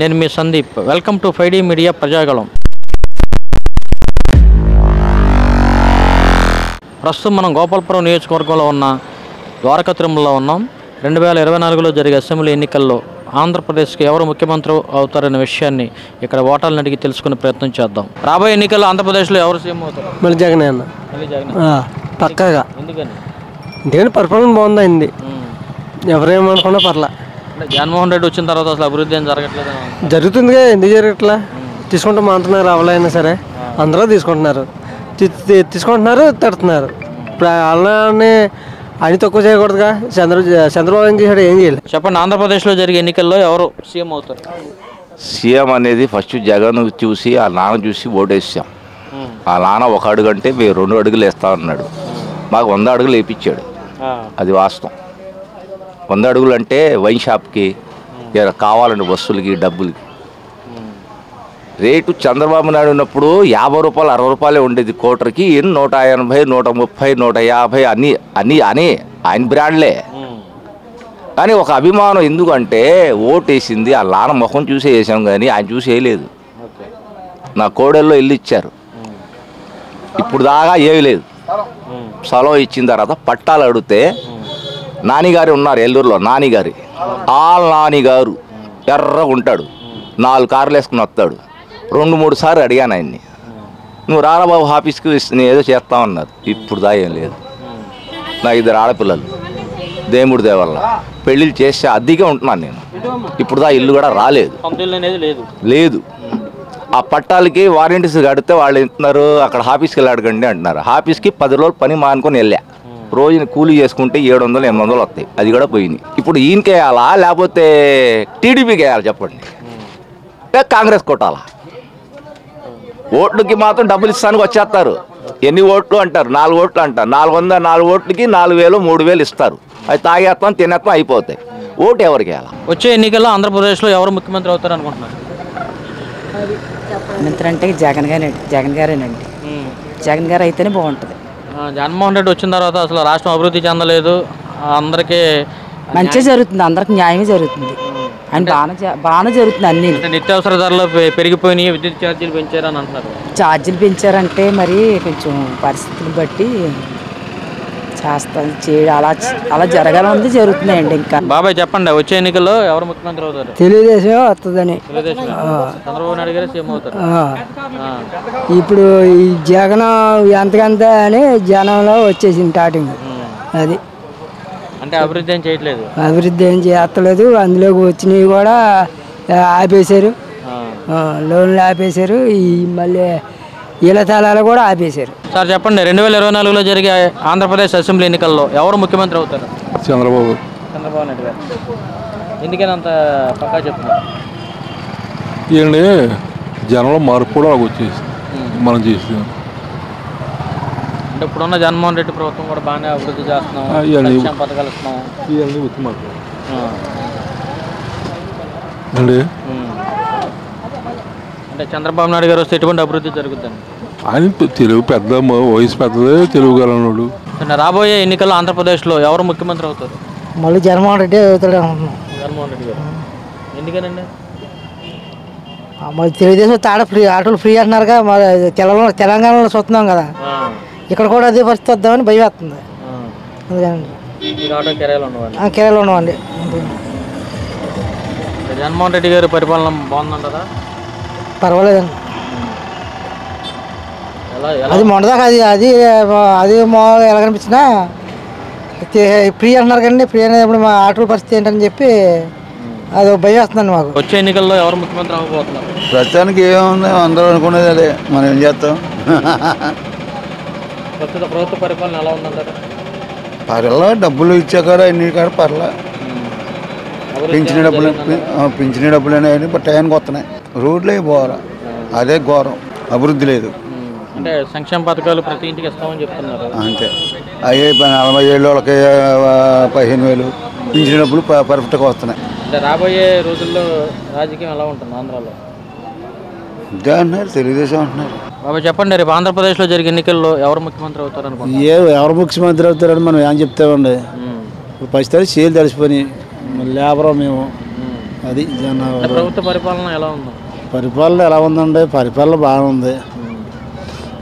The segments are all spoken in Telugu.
నేను మీ Sandeep. Welcome to 5D media Prajagalam. ప్రస్తుతం మనం గోపాలపురం నియోజకవర్గంలో ఉన్న ద్వారకా తిరుమలలో ఉన్నాం. 2024లో జరిగే అసెంబ్లీ ఎన్నికల్లో ఆంధ్రప్రదేశ్కి ఎవరు ముఖ్యమంత్రి అవుతారనే విషయాన్ని ఇక్కడ ఓటర్లను అడిగి తెలుసుకునే ప్రయత్నం చేద్దాం. రాబోయే ఎన్నికల్లో ఆంధ్రప్రదేశ్లో ఎవరు సీఎం అవుతారు? మళ్ళీ జగన్ అన్న పక్కగా. ఎందుకని పరిపాలన బాగుందండి, ఎవరేమనుకున్నా పర్లా. జగన్మోహన్ రెడ్డి వచ్చిన తర్వాత అసలు అభివృద్ధి ఏం జరగట్లేదు. జరుగుతుందిగా, ఎందుకు జరగట్లా? తీసుకుంటాం అంటున్నారు, ఎవరైనా సరే అందరూ తీసుకుంటున్నారు, తడుతున్నారు. ఇప్పుడు అలానే ఆయన తక్కువ చేయకూడదుగా. చంద్రబాబు ఏం చేశాడు, ఏం చేయాలి చెప్పండి. ఆంధ్రప్రదేశ్లో జరిగే ఎన్నికల్లో ఎవరు సీఎం అవుతారు? సీఎం అనేది ఫస్ట్ జగన్ చూసి ఆ నాన్న చూసి ఓటేసాం. ఆ నాన్న 1 అడుగు అంటే మేము 2 అడుగులు వేస్తా అన్నాడు. మాకు 100 అడుగులు వేయించాడు, అది వాస్తవం. 100 అడుగులు అంటే వైన్ షాప్కి కావాలండి, బస్సులకి డబ్బులకి. రేటు చంద్రబాబు నాయుడు ఉన్నప్పుడు 50 రూపాయలు 60 రూపాయలే ఉండేది కోటర్కి. 180, 130, 150 అన్నీ అని ఆయన బ్రాండ్లే. కానీ ఒక అభిమానం ఎందుకంటే ఓటేసింది ఆ నాన్న ముఖం చూసే వేసాం, కానీ ఆయన చూసి వేయలేదు. నా కోడెల్లో ఇల్లు ఇచ్చారు, ఇప్పుడు దాకా ఏమీ లేదు. స్థలం ఇచ్చిన తర్వాత పట్టాలు అడిగితే నానిగారు ఉన్నారు ఏలూరులో, నానిగారి నానిగారు ఎర్రగా ఉంటాడు, 4 కార్లు వేసుకుని వస్తాడు. 2-3 సార్లు అడిగాను ఆయన్ని, నువ్వు రారాబాబు ఆఫీస్కి నేను ఏదో చేస్తామన్నారు. ఇప్పుడు దా ఏం లేదు. నాకు 2 ఆడపిల్లలు, దేవుడి దేవల్ల పెళ్ళిళ్ళు చేస్తే అద్దెకే ఉంటున్నాను నేను. ఇప్పుడు దా ఇల్లు కూడా రాలేదు, లేదు. ఆ పట్టాలకి వారంటీస్ కడితే వాళ్ళు ఇస్తున్నారు, అక్కడ ఆఫీస్కి వెళ్ళి అడగండి అంటున్నారు. ఆఫీస్కి 10 రోజులు పని మానుకొని వెళ్ళా. రోజుని కూలీ చేసుకుంటే 700, 800 వస్తాయి, అది కూడా పోయింది. ఇప్పుడు ఈయనకి వేయాలా లేకపోతే టీడీపీకి వేయాలి చెప్పండి, కాంగ్రెస్ కొట్టాలా? ఓట్లకి మాత్రం డబ్బులు ఇస్తానికి వచ్చేస్తారు. ఎన్ని ఓట్లు అంటారు? 4 ఓట్లు అంటారు. 4 ఓట్లకి 4,000, 3,000 ఇస్తారు. అది తాగేస్తాం, తినేస్తాం, అయిపోతాయి. ఓటు ఎవరికి వేయాలి? వచ్చే ఎన్నికల్లో ఆంధ్రప్రదేశ్లో ఎవరు ముఖ్యమంత్రి అవుతారు అనుకుంటున్నారు? ముఖ్యమంత్రి అంటే జగన్ గారేనండి. జగన్ గారు అయితేనే బాగుంటుంది. జగన్మోహన్ రెడ్డి వచ్చిన తర్వాత అసలు రాష్ట్రం అభివృద్ధి చెందలేదు, అందరికీ మంచిగా జరుగుతుంది, అందరికి న్యాయమే జరుగుతుంది, అని బాగానే జరుగుతుంది. అన్ని నిత్యావసర ధరలు పెరిగిపోయినాయి, విద్యుత్ ఛార్జీలు పెంచారని అంటున్నారు. ఛార్జీలు పెంచారంటే మరి కొంచెం పరిస్థితులు బట్టి అలా జరగాలని జరుగుతున్నాయండి. ఇంకా బాబాయ్ చెప్పండి, వచ్చే ఎన్నికల్లో ఎవరు ముఖ్యమంత్రి అవుతారు? తెలుగుదేశం వస్తుందని. చంద్రబాబు నాయుడు గారు సీఎం అవుతారు. ఇప్పుడు ఈ జగన్ ఎంతకంత అని జనంలో వచ్చేసింది స్టార్టింగ్. అది అంటే అభివృద్ధి ఏం చేయట్లేదు, అభివృద్ధి ఏం చేయట్లేదు. అందులోకి వచ్చినవి కూడా ఆపేశారు, లోన్లు ఆపేశారు, ఈ మళ్ళీ ఇళ్ల తాళాలు కూడా ఆపేశారు. సార్ చెప్పండి, 2024లో జరిగే ఆంధ్రప్రదేశ్ అసెంబ్లీ ఎన్నికల్లో ఎవరు ముఖ్యమంత్రి అవుతారు? చంద్రబాబు నాయుడు గారు. ఎందుకని అంత పక్కా చెప్తున్నారు? ఏంటి జనంలో మార్పు కూడా వచ్చేసి మనం చేస్తున్నాం. అంటే ఇప్పుడున్న జగన్మోహన్ రెడ్డి ప్రభుత్వం కూడా బాగానే అభివృద్ధి చేస్తున్నాం, సంక్షేమ పథకాలు ఇస్తున్నాం. అంటే చంద్రబాబు నాయుడు గారు వస్తే ఎటువంటి అభివృద్ధి జరుగుతుంది? ఆయన తెలుగు పెద్ద, వయసు పెద్దదే, తెలుగు గలనాడు. రాబోయే ఎన్నికల్లో ఆంధ్రప్రదేశ్లో ఎవరు ముఖ్యమంత్రి అవుతారు? మళ్ళీ జగన్మోహన్ రెడ్డి అవుతాడు. జగన్మోహన్ రెడ్డి గారు. ఎందుకనండి? మరి తెలుగుదేశం ఆటోలు ఫ్రీ అంటున్నారుగా, తెలంగాణలో చూస్తున్నాం కదా, ఇక్కడ కూడా అదే పరిస్థితి వద్దామని భయం వేస్తుంది. కిరాయిలు ఉండవండి. జగన్మోహన్ రెడ్డి గారి పరిపాలన బాగుందంటారా? పర్వాలేదండి. అది మొన్నదాకా అది ఎలా కనిపించినా ఫ్రీ అంటున్నారు కానీ ఫ్రీ అనేప్పుడు మా ఆటోల పరిస్థితి ఏంటని చెప్పి అది భయం వేస్తుందండి మాకు. వచ్చే ఎన్నికల్లో ఎవరు ముఖ్యమంత్రి అవ్వబోతున్నారు? ప్రస్తుతానికి ఏముంది, అందరూ అనుకునేది అదే, మనం ఏం చేస్తాం. ప్రస్తుత ప్రభుత్వ పరిపాలన ఎలా ఉందంటారు? పర్లా, డబ్బులు ఇచ్చే కాడ ఎన్ని కాడ పర్లా, పింఛన్ డబ్బులు అనేవి టయానికి వస్తున్నాయి. రోడ్లే పోవాలా, అదే ఘోరం. అభివృద్ధి లేదు. అంటే సంక్షేమ పథకాలు ప్రతి ఇంటికి ఇస్తామని చెప్తున్నారు, అంతే. అయ్యే 47 వాళ్ళకి 15,000 పింఛన్ డబ్బులు పర్ఫెక్ట్గా వస్తున్నాయి. అంటే రాబోయే రోజుల్లో రాజకీయం ఎలా ఉంటుంది ఆంధ్రాలో? ఇదే అంటున్నారు, తెలుగుదేశం అంటున్నారు. బాబా చెప్పండి, రేపు ఆంధ్రప్రదేశ్లో జరిగే ఎన్నికల్లో ఎవరు ముఖ్యమంత్రి అవుతారు అనుకుంటున్నారు? ఎవరు ముఖ్యమంత్రి అవుతారని మనం ఏం చెప్తామండి. పరిస్థితి చేలు తడిసిపోయి లేబరం మేము అది ప్రభుత్వ పరిపాలన ఎలా ఉంది? పరిపాలన ఎలా ఉందండి? పరిపాలన బాగుంది.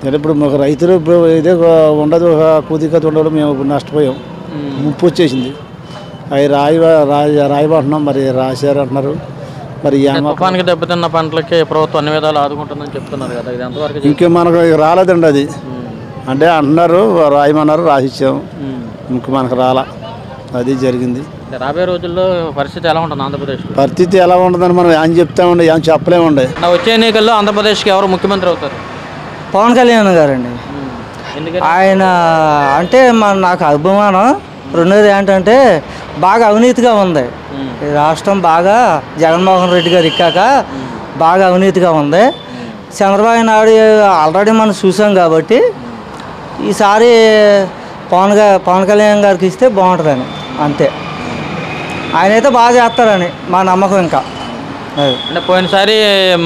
అంటే ఇప్పుడు మాకు రైతులు ఇదే ఉండదు, కూతికత ఉండదు, మేము నష్టపోయాం, ముప్పు వచ్చేసింది. అవి రాయమంటున్నాం, మరి రాశారు అంటున్నారు. మరి తుఫానికి దెబ్బతిన్న పంటలకి ప్రభుత్వం అన్ని విధాలు ఆదుకుంటుందని చెప్తున్నారు కదా, ఇది ఎంతవరకు? ఇంకే మనకు రాలేదండి అది. అంటే అంటున్నారు, రాయమన్నారు, రాసిచ్చాం, ఇంక మనకు రాలా. అది జరిగింది. రాబోయే రోజుల్లో పరిస్థితి ఎలా ఉంటుంది ఆంధ్రప్రదేశ్? పరిస్థితి ఎలా ఉంటుందని మనం ఏం చెప్తామండి, ఏం చెప్పలేమండి. వచ్చే ఎన్నికల్లో ఆంధ్రప్రదేశ్కి ఎవరు ముఖ్యమంత్రి అవుతారు? పవన్ కళ్యాణ్ గారండి. ఆయన అంటే నాకు అభిమానం. రెండోది ఏంటంటే బాగా అవినీతిగా ఉంది ఈ రాష్ట్రం. బాగా జగన్మోహన్ రెడ్డి గారు ఎక్కాక బాగా అవినీతిగా ఉంది. చంద్రబాబు నాయుడు ఆల్రెడీ మనం చూసాం కాబట్టి ఈసారి పవన్ కళ్యాణ్ గారికి ఇస్తే బాగుంటుందని అంతే. ఆయన అయితే బాగా చేస్తారని మా నమ్మకం. ఇంకా అంటే పోయినసారి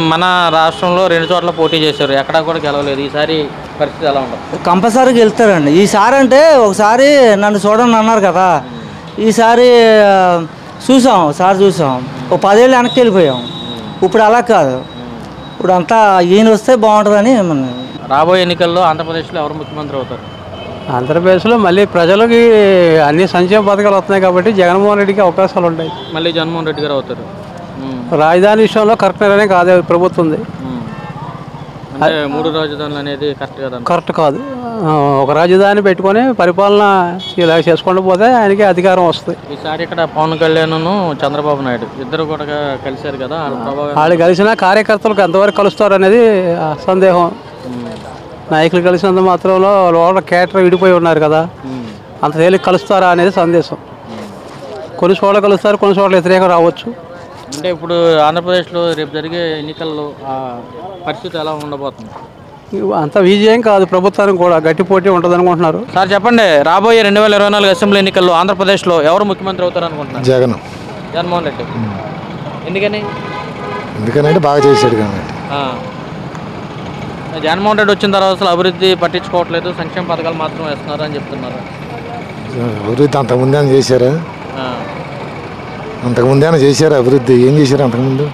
మన రాష్ట్రంలో 2 చోట్ల పోటీ చేశారు, ఎక్కడా కూడా గెలవలేదు. ఈసారి పరిస్థితి ఎలా ఉంటుంది? కంపల్సరీ గెలుస్తారండి ఈసారి. అంటే ఒకసారి నన్ను చూడండి అన్నారు కదా, ఈసారి ఒకసారి చూసాం, 10 ఏళ్ళు వెనక్కి వెళ్ళిపోయాం. ఇప్పుడు అలా కాదు, ఇప్పుడు అంతా ఈయన వస్తే బాగుంటుందని. రాబోయే ఎన్నికల్లో ఆంధ్రప్రదేశ్లో ఎవరు ముఖ్యమంత్రి అవుతారు? ఆంధ్రప్రదేశ్లో మళ్ళీ ప్రజలకి అన్ని సంక్షేమ పథకాలు వస్తున్నాయి కాబట్టి జగన్మోహన్ రెడ్డికి అవకాశాలు ఉంటాయి. మళ్ళీ జగన్మోహన్ రెడ్డి గారు అవుతారు. రాజధాని విషయంలో కరెక్ట్ నిర్ణయం కాదు ప్రభుత్వం ఉంది. అంటే 3 రాజధానులు అనేది కరెక్ట్ కదా? కరెక్ట్ కాదు. ఒక రాజధాని పెట్టుకొని పరిపాలన ఇలా చేసుకుంటూ పోతే ఆయనకి అధికారం వస్తుంది. ఈసారి ఇక్కడ పవన్ కళ్యాణ్ చంద్రబాబు నాయుడు ఇద్దరు కూడా కలిశారు కదా, వాళ్ళు కలిసిన కార్యకర్తలకు ఎంతవరకు కలుస్తారు అనేది సందేహం. నాయకులు కలిసినంత మాత్రంలో లోపల కేటర్ విడిపోయి ఉన్నారు కదా, అంత తేలిక కలుస్తారా అనేది సందేశం. కొన్ని చోట్ల కలుస్తారు, కొన్ని చోట్ల వ్యతిరేకం రావచ్చు. అంటే ఇప్పుడు ఆంధ్రప్రదేశ్లో రేపు జరిగే ఎన్నికల్లో పరిస్థితి ఎలా ఉండబోతుంది? అంత విజయం కాదు, ప్రభుత్వానికి కూడా గట్టి పోటీ ఉంటుంది అనుకుంటున్నారు. సార్ చెప్పండి, రాబోయే 2024 అసెంబ్లీ ఎన్నికల్లో ఆంధ్రప్రదేశ్లో ఎవరు ముఖ్యమంత్రి అవుతారు అనుకుంటున్నారు? జగన్మోహన్ రెడ్డి. ఎందుకని? ఎందుకనంటే బాగా చేశాడు కాబట్టి. జగన్మోహన్ రెడ్డి వచ్చిన తర్వాత అసలు అభివృద్ధి పట్టించుకోవట్లేదు, సంక్షేమ పథకాలు మాత్రం వేస్తున్నారు అని చెప్తున్నారు. అభివృద్ధి అంతకుముందే చేశారా? అంతకుముందేనా చేశారు అభివృద్ధి? ఏం చేశారు అంతకుముందు?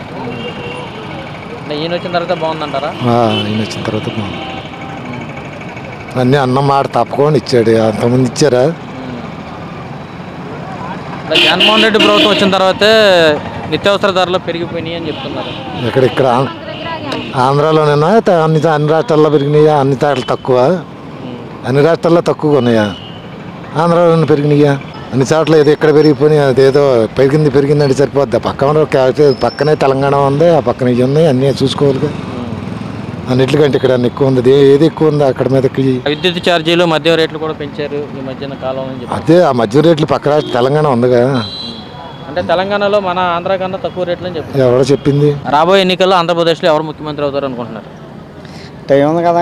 ఈయన వచ్చిన తర్వాత బాగుందంటారా? ఈయన వచ్చిన తర్వాత బాగుంది. అన్నీ అన్న మాట తప్పకుండా ఇచ్చాడు. అంతకుముందు ఇచ్చారా? జగన్మోహన్ రెడ్డి ప్రభుత్వం వచ్చిన తర్వాతే నిత్యావసర ధరలు పెరిగిపోయినాయి అని చెప్తున్నారు. ఇక్కడ ఆంధ్రాలోనైనా అన్ని రాష్ట్రాల్లో పెరిగినాయా? అన్ని తాటలు తక్కువ, అన్ని రాష్ట్రాల్లో తక్కువగా ఉన్నాయా? ఆంధ్రాలో పెరిగినాయా? అన్ని చోట్ల ఏదో ఎక్కడ పెరిగిపోయినాయి, అదేదో పెరిగింది అంటే సరిపోద్ది. పక్కనే తెలంగాణ ఉంది, ఆ పక్కన ఇవి ఉన్నాయి, అన్నీ చూసుకోవాలిగా. అన్నిటికంటే ఇక్కడ ఎక్కువ ఉంది. ఏది ఎక్కువ ఉంది అక్కడ మీద? విద్యుత్ ఛార్జీలు, మద్యం రేట్లు కూడా పెంచారు ఈ మధ్యన కాలం. అదే ఆ మద్యం రేట్లు పక్క రాష్ట్రం తెలంగాణ ఉందిగా. అంటే తెలంగాణలో మన ఆంధ్ర కన్నా తక్కువ రేట్లు అని చెప్పి ఎవరో చెప్పింది. రాబోయే ఎన్నికల్లో ఆంధ్రప్రదేశ్లో ఎవరు ముఖ్యమంత్రి అవుతారు అనుకుంటున్నారు? టైం ఉంది కదా,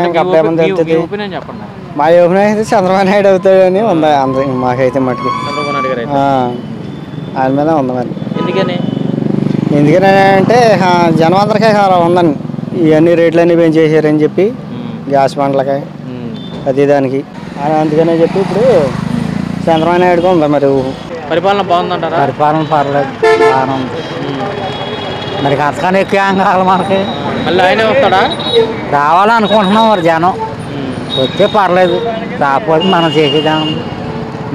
ఒపీనియన్ చెప్పండి. మా ఒపీనియన్ అయితే చంద్రబాబు నాయుడు అవుతాడని ఉంది మాకైతే మటుకు. చంద్రబాబు నాయుడు గారు ఆయన మీద ఉంది. మరి ఎందుకని అంటే జనం అందరికీ అలా ఉందని, ఇవన్నీ రేట్లన్నీ పెంచేసారని చెప్పి గ్యాస్ బండ్లకి అది దానికి, అందుకనే చెప్పి ఇప్పుడు చంద్రబాబు నాయుడుగా ఉంది. మరి పరిపాలన బాగుందంటారా? పరిపాలన పర్లేదు, బాగానే ఉంది. మరి అంతకన్నా ఎక్కువ ఏం కావాలి మనకి? మళ్ళీ ఆయనే వస్తాడా? రావాలనుకుంటున్నాం. మరి జనం వస్తే పర్లేదు, రాకపోతే మనం చేసేదాం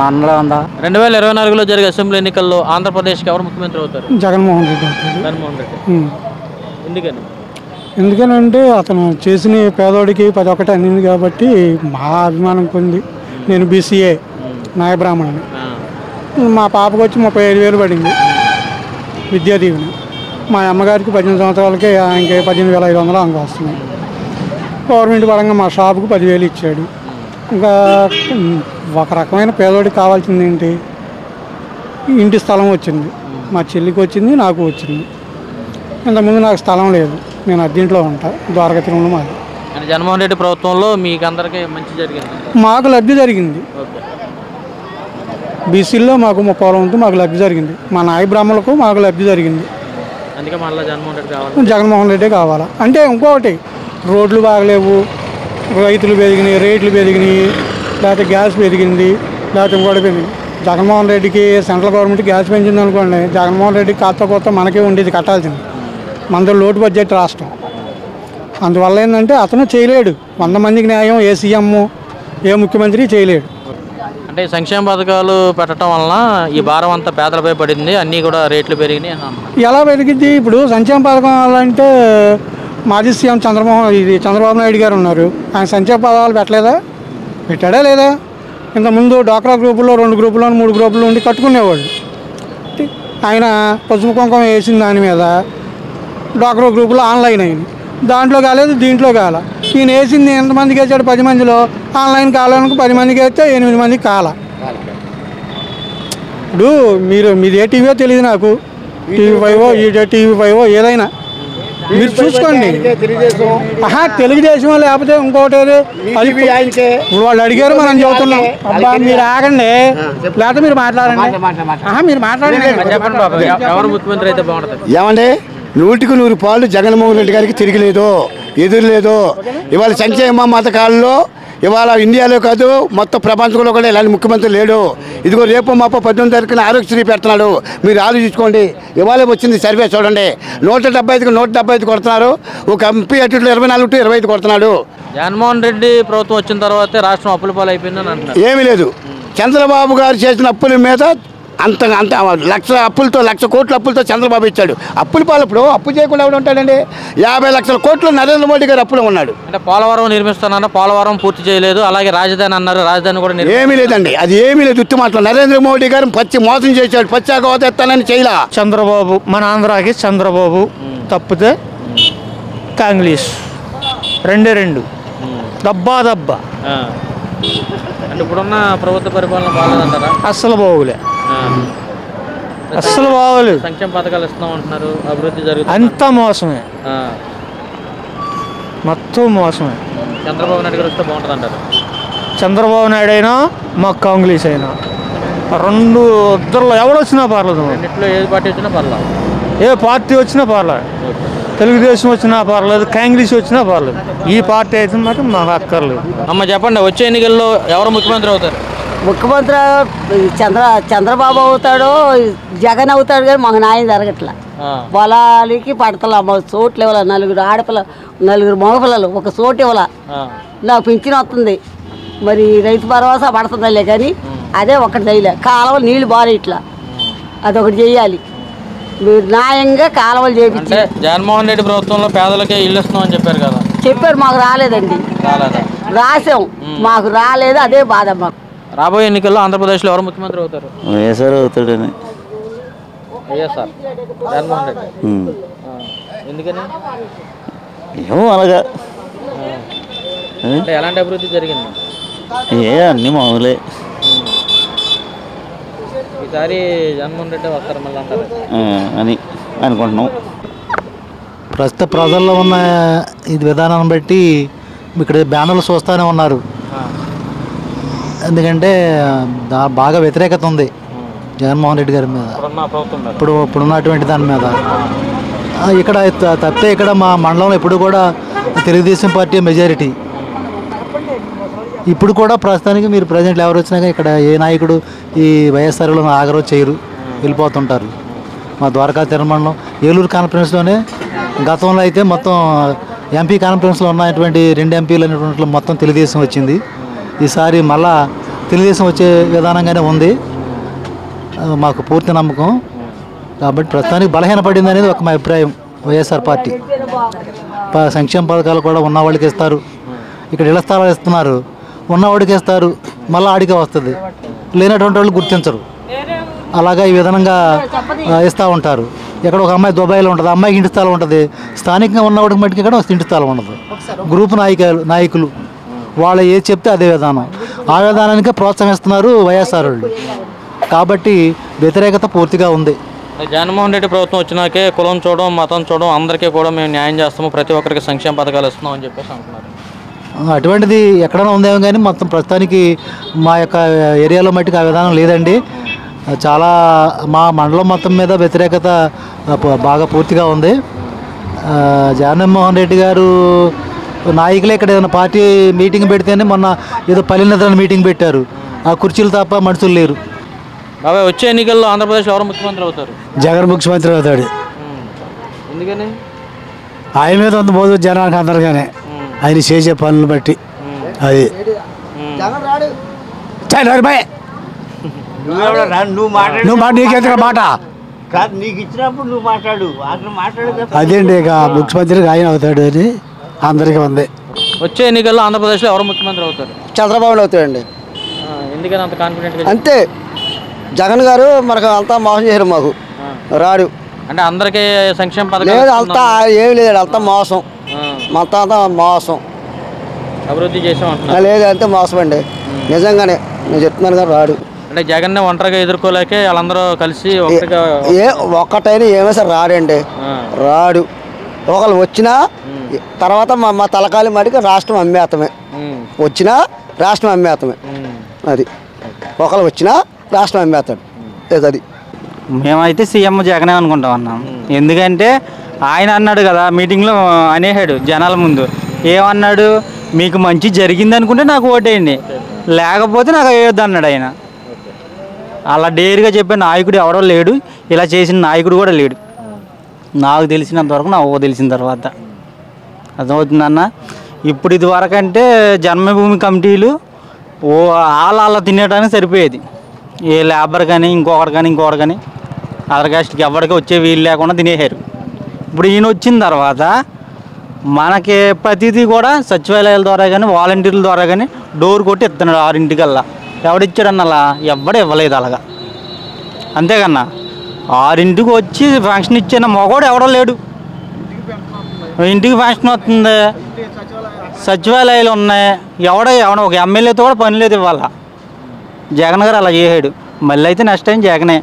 మనలో ఉందా. 2024లో జరిగే అసెంబ్లీ ఎన్నికల్లో ఆంధ్రప్రదేశ్కి ఎవరు ముఖ్యమంత్రి అవుతారు? జగన్మోహన్ రెడ్డి. జగన్మోహన్ రెడ్డి. ఎందుకని? ఎందుకనంటే అతను చేసిన పేదోడికి 10 ఒకటి అందింది కాబట్టి మా అభిమానం పొంది. నేను BCA నాయబ్రాహ్మణుని. మా పాపకు వచ్చి 35,000 పడింది విద్యా దీవెన. మా అమ్మగారికి 18 సంవత్సరాలకి ఇంకే 18,500 అంక వస్తున్నాయి. గవర్నమెంట్ పరంగా మా షాపుకు 10,000 ఇచ్చాడు. ఇంకా ఒక రకమైన పేదోడికి కావాల్సింది ఏంటి? ఇంటి స్థలం వచ్చింది. మా చెల్లికి వచ్చింది, నాకు వచ్చింది. ఇంతకుముందు నాకు స్థలం లేదు, నేను అద్దెంట్లో ఉంటా, ద్వారకా తిరుమల మాది. జగన్మోహన్ రెడ్డి ప్రభుత్వంలో మీకు అందరికీ మంచి జరిగింది? మాకు లబ్ధి జరిగింది. బీసీల్లో మాకు 30 వంతు మాకు లబ్ధి జరిగింది. మా నాయ బ్రాహ్మణులకు మాకు లబ్ధి జరిగింది. అందుకే మళ్ళీ జగన్మోహన్ రెడ్డి కావాలి. జగన్మోహన్ రెడ్డి కావాలా. అంటే ఇంకొకటి, రోడ్లు బాగలేవు, రైతులు పెరిగినాయి, రేట్లు పెరిగినాయి, లేకపోతే గ్యాస్ పెరిగింది, లేకపోతే ఇంకోటి పెరిగింది. జగన్మోహన్ రెడ్డికి సెంట్రల్ గవర్నమెంట్ గ్యాస్ పెంచింది అనుకోండి, జగన్మోహన్ రెడ్డికి కొత్త మనకే ఉండేది కట్టాల్సింది. మనది లోటు బడ్జెట్ రాష్ట్రం. అందువల్ల ఏంటంటే అతను చేయలేడు. 100 మందికి న్యాయం ఏ సీఎం ఏ ముఖ్యమంత్రి చేయలేడు. అంటే సంక్షేమ పథకాలు పెట్టడం వలన ఈ భారం అంతా పేదలపై పడింది, అన్నీ కూడా రేట్లు పెరిగినాయి. ఎలా పెరిగింది? ఇప్పుడు సంక్షేమ పథకం అంటే మాజీ సీఎం చంద్రబాబు నాయుడు గారు ఉన్నారు. ఆయన సంక్షేమ పథకాలు పెట్టలేదా? పెట్టాడా లేదా? ఇంతకుముందు డ్వాక్రా గ్రూపుల్లో 2 గ్రూపుల్లో 3 గ్రూపుల్లో ఉండి కట్టుకునేవాళ్ళు. ఆయన పసుపు కుంకుమ వేసిన దాని మీద డ్వాక్రా గ్రూపులో ఆన్లైన్ అయింది. దాంట్లో కాలేదు, దీంట్లో కాల. ఈయన వేసింది ఎంతమందికి వేసాడు? 10 మందిలో. ఆన్లైన్ కాలానికి 10 మందికి వేస్తే 8 మందికి కాల. ఇప్పుడు మీది ఏ టీవీయో తెలియదు నాకు, TV5 TV5 ఏదైనా మీరు చూసుకోండి. తెలుగుదేశం లేకపోతే ఇంకోటి ఇప్పుడు వాళ్ళు అడిగారు, మనం చెబుతున్నాం. అబ్బా మీరు ఆగండి, లేకపోతే మీరు మాట్లాడండి. మీరు మాట్లాడండి. ఎవరు ముఖ్యమంత్రి అయితే బాగుంటుంది? ఏమండి, 100కి 100 పాలు జగన్మోహన్ రెడ్డి గారికి తిరగలేదు, ఎదురులేదు. ఇవాళ సంక్షేమ పథకాల్లో ఇవాళ ఇండియాలో కాదు మొత్తం ప్రపంచంలో కూడా ఇలాంటి ముఖ్యమంత్రి లేడు. ఇదిగో రేపు మాప 18వ తారీఖున ఆరోగ్యశ్రీ పెడుతున్నాడు. మీరు ఆలోచించుకోండి. ఇవాళ వచ్చింది సర్వే చూడండి, 175కి 175 కొడుతున్నారు. ఒక ఎంపీ అటు 24 టు 25 కొడుతున్నాడు. జగన్మోహన్ రెడ్డి ప్రభుత్వం వచ్చిన తర్వాతే రాష్ట్రం అప్పుల పాలు అయిపోయిందని అంటున్నారు. ఏమీ లేదు. చంద్రబాబు గారు చేసిన అప్పుల మీద అంత 1,00,000 అప్పులతో 1,00,000 కోట్ల అప్పులతో చంద్రబాబు ఇచ్చాడు. అప్పుల పాలప్పుడు అప్పు చేయకుండా ఎవడు ఉంటాడండి? 50 లక్షల కోట్లు నరేంద్ర మోడీ గారు అప్పులో ఉన్నాడు. అంటే పోలవరం నిర్మిస్తానన్న పోలవరం పూర్తి చేయలేదు, అలాగే రాజధాని అన్నారు, రాజధాని కూడా ఏమీ లేదండి. అది ఏమీ లేదు. ఉత్తి మాటలు. నరేంద్ర మోడీ గారు మోసం చేశాడు. పచ్చాక హోదా చేయలా. చంద్రబాబు మన ఆంధ్రాకి చంద్రబాబు తప్పితే కాంగ్రెస్ 2 దబ్బా. అంటే ఇప్పుడున్న ప్రభుత్వ పరిపాలన బాగాలేదంటారా? అస్సలు బాగోలే, అస్సలు బాగోలేదు. సంక్షేమ పథకాలు ఇస్తాం అంటున్నారు, అభివృద్ధి జరుగుతుంది, అంతా మోసమే, మొత్తం మోసమే. చంద్రబాబు నాయుడు గారు వస్తే బాగుంటుంది అంటారు? చంద్రబాబు నాయుడు అయినా మాకు కాంగ్రెస్ అయినా 2 ఇద్దరులో ఎవరు వచ్చినా పర్లేదు. రెండిట్లో ఏ పార్టీ వచ్చినా పర్లేదు, ఏ పార్టీ వచ్చినా పర్లేదు. తెలుగుదేశం వచ్చినా పర్లేదు, కాంగ్రెస్ వచ్చినా పర్లేదు. ఈ పార్టీ అయితే మాత్రం మాకు అక్కర్లేదు. అమ్మ చెప్పండి, వచ్చే ఎన్నికల్లో ఎవరు ముఖ్యమంత్రి అవుతారు? ముఖ్యమంత్రి చంద్రబాబు అవుతాడో జగన్ అవుతాడు, కానీ మాకు న్యాయం జరగట్లా. పొలాలకి పడతల చోట్లు ఇవ్వాల, 4 ఆడపిల్ల 4 మగపిల్లలు ఒక చోటు ఇవ్వాల. నాకు పింఛన్ వస్తుంది, మరి రైతు భరోసా పడుతుందిలే, కానీ అదే ఒకటి చేయలే. కాలువలు నీళ్లు బాగా ఇట్లా అదొకటి చెయ్యాలి. మీరు న్యాయంగా కాలువలు చేపించి. జగన్మోహన్ రెడ్డి ప్రభుత్వంలో పేదలకే ఇల్లు ఇస్తున్నామని చెప్పారు కదా? చెప్పారు, మాకు రాలేదండి. రాసాం, మాకు రాలేదు, అదే బాధ మాకు. రాబోయే ఎన్నికల్లో ఆంధ్రప్రదేశ్లో ఎవరు ముఖ్యమంత్రి అవుతారు? వైఎస్ఆర్ అవుతాడని. వైఎస్ఆర్ జగన్మోహన్ రెడ్డి. ఎందుకని? ఏమో అలాగా. అంటే ఎలాంటి అభివృద్ధి జరిగింది? అన్నీ మామూలే. ఈసారి జగన్మోహన్ రెడ్డి వస్తారు మళ్ళీ అంటారు అని అనుకుంటున్నాం. ప్రస్తుత ప్రజల్లో ఉన్న ఇది విధానాన్ని బట్టి ఇక్కడ బ్యానర్లు చూస్తూనే ఉన్నారు. ఎందుకంటే బాగా వ్యతిరేకత ఉంది జగన్మోహన్ రెడ్డి గారి మీద, ఇప్పుడున్నటువంటి దాని మీద. ఇక్కడ తప్పితే ఇక్కడ మా మండలంలో ఎప్పుడు కూడా తెలుగుదేశం పార్టీ మెజారిటీ. ఇప్పుడు కూడా ప్రస్తుతానికి మీరు ప్రజెంట్లు ఎవరు వచ్చినాక ఇక్కడ ఏ నాయకుడు ఈ వైఎస్ఆర్లో ఆగరో చేయరు, వెళ్ళిపోతుంటారు. మా ద్వారకా తిరుమండలం ఏలూరు కాన్ఫరెన్స్లోనే గతంలో అయితే మొత్తం ఎంపీ కాన్ఫరెన్స్లో ఉన్నటువంటి 2 ఎంపీలు అనేటువంటి మొత్తం తెలుగుదేశం వచ్చింది. ఈసారి మళ్ళా తెలుగుదేశం వచ్చే విధానంగానే ఉంది, మాకు పూర్తి నమ్మకం. కాబట్టి ప్రస్తుతానికి బలహీనపడింది అనేది ఒక మా అభిప్రాయం. వైఎస్ఆర్ పార్టీ సంక్షేమ పథకాలు కూడా ఉన్నవాళ్ళకి ఇస్తారు, ఇక్కడ ఇళ్ల స్థలాలు ఇస్తున్నారు, ఉన్నవాడికి ఇస్తారు, మళ్ళీ ఆడికే వస్తుంది, లేనటువంటి వాళ్ళు గుర్తించరు. అలాగా ఈ విధంగా ఇస్తూ ఉంటారు. ఇక్కడ ఒక అమ్మాయి దుబాయ్లో ఉంటుంది, అమ్మాయికి ఇంటి స్థలం ఉంటుంది, స్థానికంగా ఉన్నవాడికి మట్టికి ఇక్కడ ఇంటి స్థలం ఉండదు. గ్రూప్ నాయకులు వాళ్ళు ఏది చెప్తే అదే విధానం, ఆ విధానానికే ప్రోత్సహిస్తున్నారు వైఎస్ఆర్ వాళ్ళు. కాబట్టి వ్యతిరేకత పూర్తిగా ఉంది. జగన్మోహన్ రెడ్డి ప్రభుత్వం వచ్చినాకే కులం చూడడం, మతం చూడడం, అందరికీ కూడా మేము న్యాయం చేస్తాము, ప్రతి ఒక్కరికి సంక్షేమ పథకాలు ఇస్తున్నాం అని చెప్పేసి అంటున్నారు. అటువంటిది ఎక్కడైనా ఉందేమో కానీ మొత్తం ప్రస్తుతానికి మా యొక్క ఏరియాలో మట్టికి ఆ విధానం లేదండి. చాలా మా మండలం మొత్తం మీద వ్యతిరేకత బాగా పూర్తిగా ఉంది. జగన్మోహన్ రెడ్డి గారు నాయకులే ఇక్కడ ఏదైనా పార్టీ మీటింగ్ పెడితేనే మొన్న ఏదో పల్లెనిద్రని మీటింగ్ పెట్టారు, ఆ కుర్చీలు తప్ప మనుషులు లేరు. బాబాయ్ వచ్చే ఎన్నికల్లో ఆంధ్రప్రదేశ్లో ఎవరు ముఖ్యమంత్రి అవుతారు? జగన్ ముఖ్యమంత్రి అవుతాడు. ఎందుకని? ఆయన మీద ఉంది పోదు జనానికి అందరిగానే, ఆయన చేసే పనులు బట్టి. అది నీకెందుకు మాట నీకు ఇచ్చినప్పుడు నువ్వు మాట్లాడు, అక్కడ మాట్లాడు. అదేంటి ఇక ముఖ్యమంత్రిగా ఆయన అవుతాడు అని అందరికీ ఉంది. వచ్చే ఎన్నికల్లో ఆంధ్రప్రదేశ్లో ఎవరు ముఖ్యమంత్రి అవుతారు? చంద్రబాబు అవుతాడండి. ఎందుకని అంత కాన్ఫిడెంట్? అంతే, జగన్ గారు మనకు అంతా మోసం చేశారు, మాకు రాడు. అంటే అందరికీ సంక్షేమ లేదు, పథకాలు అంతా ఏమి లేదు, అంతా మోసం, మొత్తం అంతా మోసం. అభివృద్ధి చేసామంటున్నారు. లేదు, అంతే మోసం అండి, నిజంగానే నేను చెప్తున్నాను కదా, రాడు. అంటే జగన్ ఒంటరిగా ఎదుర్కోలేకే వాళ్ళందరూ కలిసి ఒక్కటైనా ఏమో సార్ రాడండి, రాడు. ఒకళ్ళు వచ్చినా తర్వాత మా తలకాలి మటుకు రాష్ట్రం అమ్మేతమే, వచ్చినా రాష్ట్రం అమ్మేతమే. అది ఒకళ్ళు వచ్చినా రాష్ట్రం అమ్మేస్తాడు. అది మేమైతే సీఎం జగనే అనుకుంటాం అన్నాం. ఎందుకంటే ఆయన అన్నాడు కదా మీటింగ్లో, అనేసాడు జనాల ముందు. ఏమన్నాడు? మీకు మంచి జరిగింది అనుకుంటే నాకు ఓటేయండి, లేకపోతే నాకు వేయొద్దు అన్నాడు ఆయన. అలా డేర్గా చెప్పే నాయకుడు ఎవడో లేడు, ఇలా చేసిన నాయకుడు కూడా లేడు నాకు తెలిసినంతవరకు, నా తెలిసిన తర్వాత. అర్థమవుతుందన్న. ఇప్పుడు ఇది వరకు అంటే జన్మభూమి కమిటీలు వాళ్ళ తినేయడానికి సరిపోయేది. ఏ లేబర్ కానీ ఇంకొకటి కానీ అదర్ కాస్ట్కి ఎవరికి వచ్చే వీలు లేకుండా తినేసారు. ఇప్పుడు ఈయన వచ్చిన తర్వాత మనకి ప్రతిదీ కూడా సచివాలయాల ద్వారా కానీ వాలంటీర్ల ద్వారా కానీ డోర్ కొట్టి ఇస్తున్నాడు 6 ఎవడిచ్చాడన్న అలా ఎవడు ఇవ్వలేదు అలాగా. అంతేకన్నా 6 వచ్చి ఫంక్షన్ ఇచ్చిన మగవాడు ఎవడో లేడు. ఇంటికి ఫంక్షన్ వస్తుంది, సచివాలయాలు ఉన్నాయి, ఎవడో ఒక ఎమ్మెల్యేతో కూడా పని లేదు ఇవాళ. జగన్ గారు అలా చేసాడు. మళ్ళీ అయితే నెక్స్ట్ టైం జగనే.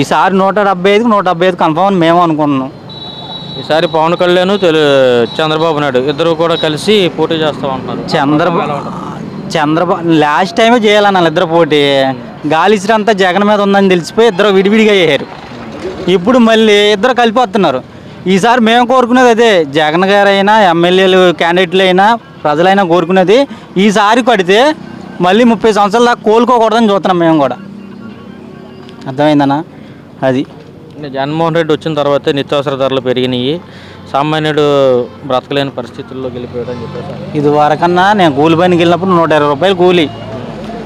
ఈసారి 175కి 175 కన్ఫర్మ్ అని మేము అనుకుంటున్నాం. ఈసారి పవన్ కళ్యాణ్ చంద్రబాబు నాయుడు ఇద్దరు కూడా కలిసి పోటీ చేస్తామంటున్నారు. చంద్రబాబు లాస్ట్ టైమే చేయాలన్నారు ఇద్దరు పోటీ. గాలిసిరంతా జగన్ మీద ఉందని తెలిసిపోయి ఇద్దరు విడివిడిగా చేశారు. ఇప్పుడు మళ్ళీ ఇద్దరు కలిపి వస్తున్నారు. ఈసారి మేము కోరుకునేది అదే, జగన్ గారు అయినా ఎమ్మెల్యేలు క్యాండిడేట్లు అయినా ప్రజలైనా కోరుకునేది ఈసారి కడితే మళ్ళీ 30 సంవత్సరాల దాకా కోలుకోకూడదని చూస్తున్నాం మేము కూడా. అర్థమైందన్నా? అది జగన్మోహన్ రెడ్డి వచ్చిన తర్వాత నిత్యావసర ధరలు పెరిగినాయి, సామాన్యుడు బ్రతకలేని పరిస్థితుల్లో వెళ్ళిపోయాడని చెప్పేసి. ఇది వరకన్నా నేను కూలి పనికి వెళ్ళినప్పుడు 120 రూపాయలు కూలి.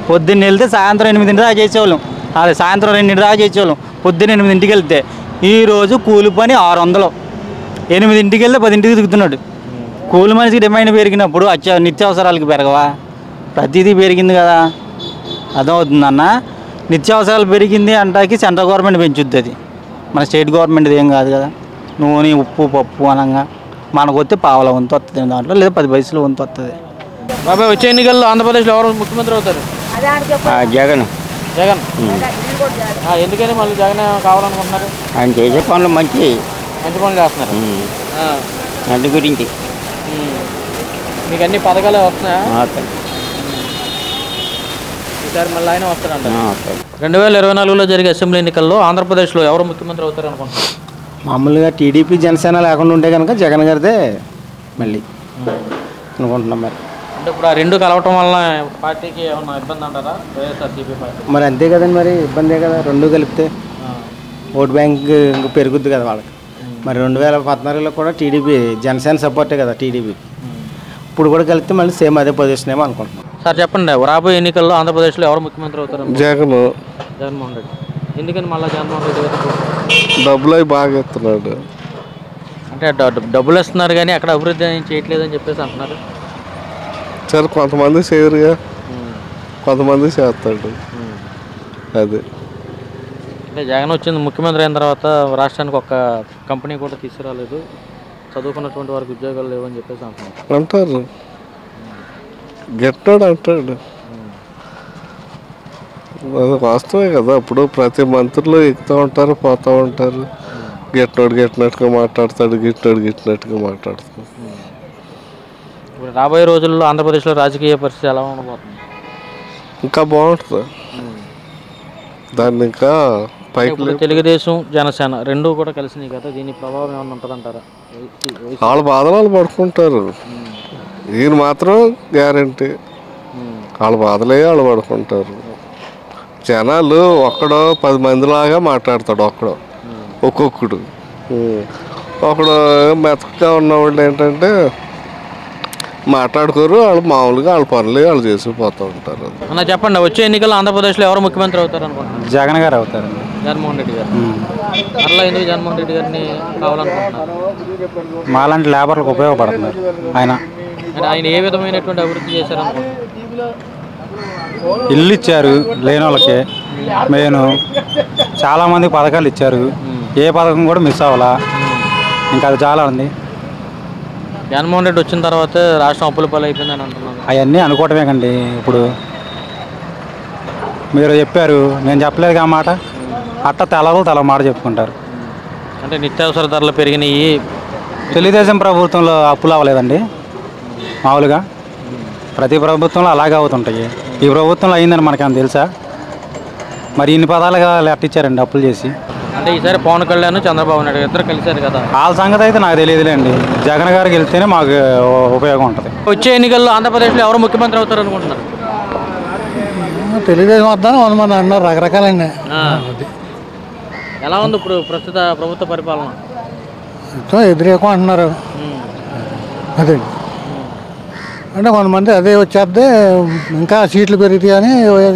పొద్దున్న వెళ్తే సాయంత్రం 8 దాకా చేసేవాళ్ళం, అదే సాయంత్రం 2 దాకా చేసేవాళ్ళం. పొద్దున్న 8 వెళ్తే ఈరోజు కూలి పని 600. 8 వెళ్తే 10 దిగుతున్నాడు. కూలి మనిషికి డిమాండ్ పెరిగినప్పుడు నిత్యావసరాలకి పెరగవా? ప్రతిదీ పెరిగింది కదా. అర్థమవుతుందన్న. నిత్యావసరాలు పెరిగింది అంటాకి సెంట్రల్ గవర్నమెంట్ పెంచుద్ది, అది మన స్టేట్ గవర్నమెంట్ది ఏం కాదు కదా. నూనె ఉప్పు పప్పు అనగా మనకు వస్తే పావల వంతు వస్తుంది దాంట్లో, లేదా 10 పైసలు వంతు వస్తుంది. బాబాయ్ వచ్చే ఎన్నికల్లో ఆంధ్రప్రదేశ్లో ఎవరు ముఖ్యమంత్రి అవుతారు? జగన్. జగన్ ఎందుకని మళ్ళీ జగన్ కావాలనుకుంటున్నారు? ఆయన చేసే పనులు మంచి పనులు చేస్తున్నారు. అందు గురించి మీకు అన్ని పథకాలు వస్తున్నాయా? ఈసారి మళ్ళీ ఆయన వస్తారంట. 2024లో జరిగే అసెంబ్లీ ఎన్నికల్లో ఆంధ్రప్రదేశ్లో ఎవరు ముఖ్యమంత్రి అవుతారు అనుకుంటున్నారు? మామూలుగా టీడీపీ జనసేన లేకుండా ఉంటే కనుక జగన్ గారిదే మళ్ళీ అనుకుంటున్నాం. మరి అంటే ఇప్పుడు ఆ రెండు కలవటం వల్ల పార్టీకి ఏమన్నా ఇబ్బంది అంటారా? వైఎస్ఆర్సీపీ పార్టీ మరి అంతే కదండి, మరి ఇబ్బందే కదా. రెండు కలిపితే ఓట్ బ్యాంక్ పెరుగుద్ది కదా వాళ్ళకి. మరి 2014లో కూడా టీడీపీ జనసేన సపోర్టే కదా టీడీపీ. ఇప్పుడు కూడా కలిపితే మళ్ళీ సేమ్ అదే పొజిషన్ ఏమో అనుకుంటున్నాం. సార్ చెప్పండి, రాబోయే ఎన్నికల్లో ఆంధ్రప్రదేశ్లో ఎవరు ముఖ్యమంత్రి అవుతారు? జగన్మోహన్ రెడ్డి. ఎందుకని మళ్ళీ జగన్మోహన్ రెడ్డి? డబ్బులు అవి బాగా ఇస్తున్నాడు. అంటే డబ్బులు ఇస్తున్నారు కానీ అక్కడ అభివృద్ధి ఏం చేయట్లేదని చెప్పేసి అంటున్నారు. సరే కొంతమంది చేయరుగా, కొంతమంది చేస్తాడు. అదే అంటే జగన్ వచ్చింది ముఖ్యమంత్రి అయిన తర్వాత రాష్ట్రానికి ఒక కంపెనీ కూడా తీసుకురాలేదు, చదువుకున్నటువంటి వారికి ఉద్యోగాలు లేవని చెప్పేసి అంటారు. గెట్టాడు అంటాడు, అది వాస్తవే కదా. ఇప్పుడు ప్రతి మంత్రులు ఎక్కుతూ ఉంటారు, పోతూ ఉంటారు. గెట్టినట్టుగా మాట్లాడతాడు, గిట్టినట్టుగా మాట్లాడతాడు. ఇప్పుడు రాబోయే రోజుల్లో ఆంధ్రప్రదేశ్లో రాజకీయ పరిస్థితి ఎలా ఉండబోతుంది? ఇంకా బాగుంటుంది. దాన్ని ఇంకా పైకి తెలుగుదేశం జనసేన రెండు కూడా కలిసినాయి కదా, దీని ప్రభావం ఏమైనా ఉంటుందంటారా? వాళ్ళ బాధలు వాళ్ళు పడుకుంటారు, ఈయన మాత్రం గ్యారంటీ వాళ్ళ బాధలే వాళ్ళు పడుకుంటారు. జనాలు ఒక్కడో 10 మందిలాగా మాట్లాడతాడు ఒక్కొక్కడు. ఒకడు మెతకగా ఉన్నవాళ్ళు ఏంటంటే మాట్లాడుకోరు, వాళ్ళు మామూలుగా వాళ్ళ పనులు వాళ్ళు చేసిపోతూ ఉంటారు. అన్న చెప్పండి, వచ్చే ఎన్నికల్లో ఆంధ్రప్రదేశ్లో ఎవరు ముఖ్యమంత్రి అవుతారు అనుకుంటున్నారు? జగన్ గారు అవుతారండి. జగన్మోహన్ రెడ్డి గారు. మరలా ఎందుకు జగన్మోహన్ రెడ్డి గారిని కావాలనుకుంటున్నారు? మాలాంటి లేబర్లకు ఉపయోగపడుతున్నారు ఆయన. ఆయన ఏ విధమైనటువంటి అభివృద్ధి చేశారనుకుంటున్నారు? ఇల్లు ఇచ్చారు లేని వాళ్ళకి, మెయిన్ చాలామందికి పథకాలు ఇచ్చారు, ఏ పథకం కూడా మిస్ అవ్వాలా. ఇంకా అది చాలా ఉంది. జగన్మోహన్ రెడ్డి వచ్చిన తర్వాత రాష్ట్రం అప్పుల పాలు అయిపోయిందని అంటున్నాను. అవన్నీ అనుకోవటమే కండి. ఇప్పుడు మీరు చెప్పారు, నేను చెప్పలేదు ఆ మాట. అట్ట తల మాట చెప్పుకుంటారు. అంటే నిత్యావసర ధరలు పెరిగినాయి. తెలుగుదేశం ప్రభుత్వంలో అప్పులు అవ్వలేదండి. మామూలుగా ప్రతి ప్రభుత్వంలో అలాగే అవుతుంటాయి. ఈ ప్రభుత్వంలో అయిందని మనకేమైనా తెలుసా? మరి ఇన్ని పదాలుగా లెట్టిచ్చారండి అప్పులు చేసి. అంటే ఈసారి పవన్ కళ్యాణ్ చంద్రబాబు నాయుడు ఇద్దరు కలిశారు కదా, వాళ్ళ సంగతి అయితే నాకు తెలియదులేండి. జగన్ గారికి వెళ్తేనే మాకు ఉపయోగం ఉంటుంది. వచ్చే ఎన్నికల్లో ఆంధ్రప్రదేశ్లో ఎవరు ముఖ్యమంత్రి అవుతారు అనుకుంటున్నారు? తెలుగుదేశం వద్దాను 100 మంది అన్నారు, రకరకాలండి. ఎలా ఉంది ఇప్పుడు ప్రస్తుత ప్రభుత్వ పరిపాలన? ఎదురేకం అంటున్నారు. అదే అంటే కొంతమంది అదే వచ్చేద్దే ఇంకా సీట్లు పెరుగుతాయి అని